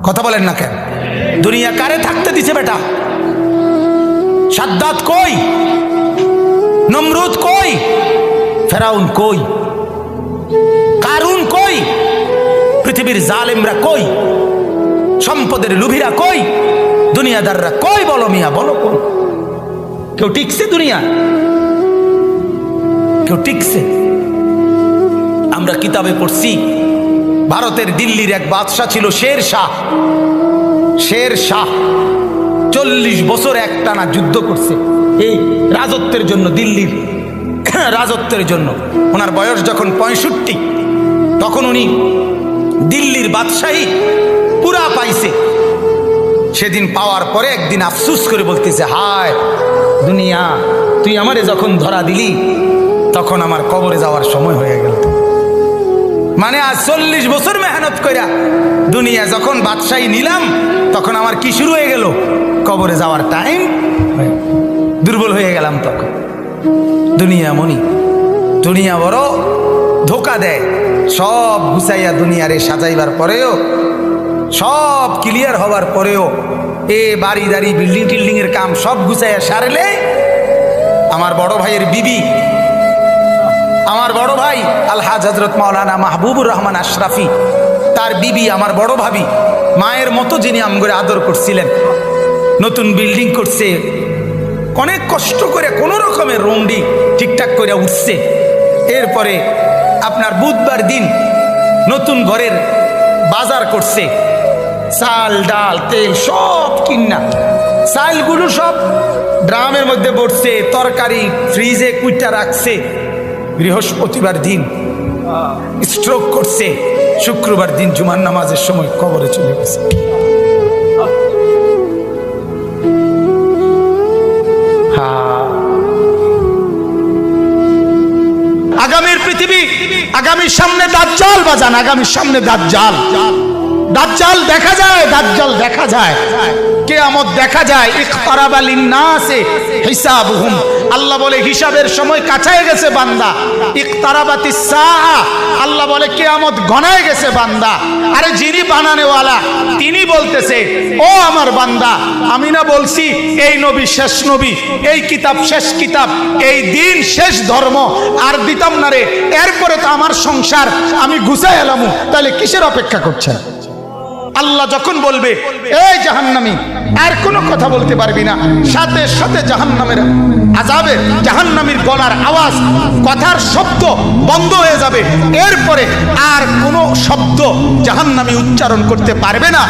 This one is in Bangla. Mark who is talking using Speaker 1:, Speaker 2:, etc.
Speaker 1: কথা বলেন না কেন? দুনিয়া কারে থাকতে দিছে বেটা? সাদ্দাত কই? নমরুদ কই? ফেরাউন কই? কারুন কই? পৃথিবীর জালেমরা কই? সম্পদের লুভিরা কই? দুনিয়াদাররা কই? বলো মিয়া, বলো কই? কেউ টিকছে দুনিয়া? কেউ টিকছে? আমরা কিতাবে পড়ছি ভারতের দিল্লির এক বাদশা ছিল শের শাহ। শের শাহ 40 বছর একটানা যুদ্ধ করছে এই রাজত্বের জন্য, দিল্লির রাজত্বের জন্য। ওনার বয়স যখন 65, তখন উনি দিল্লির বাদশাহী পুরা পাইছে। সেদিন পাওয়ার পরে একদিন আফসুস করে বলতেছে, হায় দুনিয়া, তুই আমারে যখন ধরা দিলি তখন আমার কবরে যাওয়ার সময় হয়ে গেল। মানে আজ 40 বছর মেহনত কইরা দুনিয়া যখন বাদশাহী নিলাম, তখন আমার কি শুরু হয়ে গেল? কবরে যাওয়ার টাইম। দুর্বল হয়ে গেলাম তখন। দুনিয়া মনি, দুনিয়া বড় ধোকা দেয়। সব গুছাইয়া দুনিয়ারে সাজাইবার পরেও, সব ক্লিয়ার হবার পরেও, এ বাড়ি দাড়ি বিল্ডিং টিল্ডিং এর কাম সব গুছাইয়া সারলে আমার বড় ভাইয়ের বিবি, আমার বড় ভাই আলহাজ হযরত মাওলানা মাহবুবুর রহমান আশরাফি, তার বিবি আমার বড় ভাবি, মায়ের মতো যিনি আমগরে আদর করছিলেন, নতুন বিল্ডিং করছে, অনেক কষ্ট করে কোনো রকমের রুমডি ঠিকঠাক করে উঠছে। এরপরে আপনার বুধবার দিন নতুন ঘরের বাজার করছে, চাল ডাল তেল সব কিনা, চালগুলো সব ড্রামের মধ্যে পড়ছে, তরকারি ফ্রিজে কুইটা রাখছে। বৃহস্পতিবার দিন স্ট্রোক করছে, শুক্রবার দিন জুমার নামাজের সময় কবরে চলে গেছে। আগামীর পৃথিবী, আগামীর সামনে দাজ্জাল বাজান, আগামীর সামনে দাজ্জাল। দাজ্জাল দেখা যায়, দাজ্জাল দেখা যায়, কিয়ামত দেখা যায়। ইকতারাবা লিন্নাসি হিসাবুহুম, আল্লাহ বলে হিসাবের সময় কাছায় গেছে বান্দা। ইকতারাবাতিস সাআ, আল্লাহ বলে কিয়ামত ঘনায় গেছে বান্দা। আরে যিনি বানানেওয়ালা তিনি বলতেছে, ও আমার বান্দা, আমি না বলছি এই নবী শেষ নবী, এই কিতাব শেষ কিতাব, এই দিন শেষ ধর্ম, আর দিতাম না রে। এরপরে তো আমার সংসার আমি গুছাই এলামু, তাহলে কিসের অপেক্ষা করছেন? আল্লাহ যখন বলবে এই জাহান্নামী, আর কোনো কথা বলতে পারবি না, সাথে সাথে জাহান্নামের আযাবে, জাহান্নামীর গলার আওয়াজ, কথার শব্দ বন্ধ হয়ে যাবে। এরপরে আর কোনো শব্দ জাহান্নামী উচ্চারণ করতে পারবে না।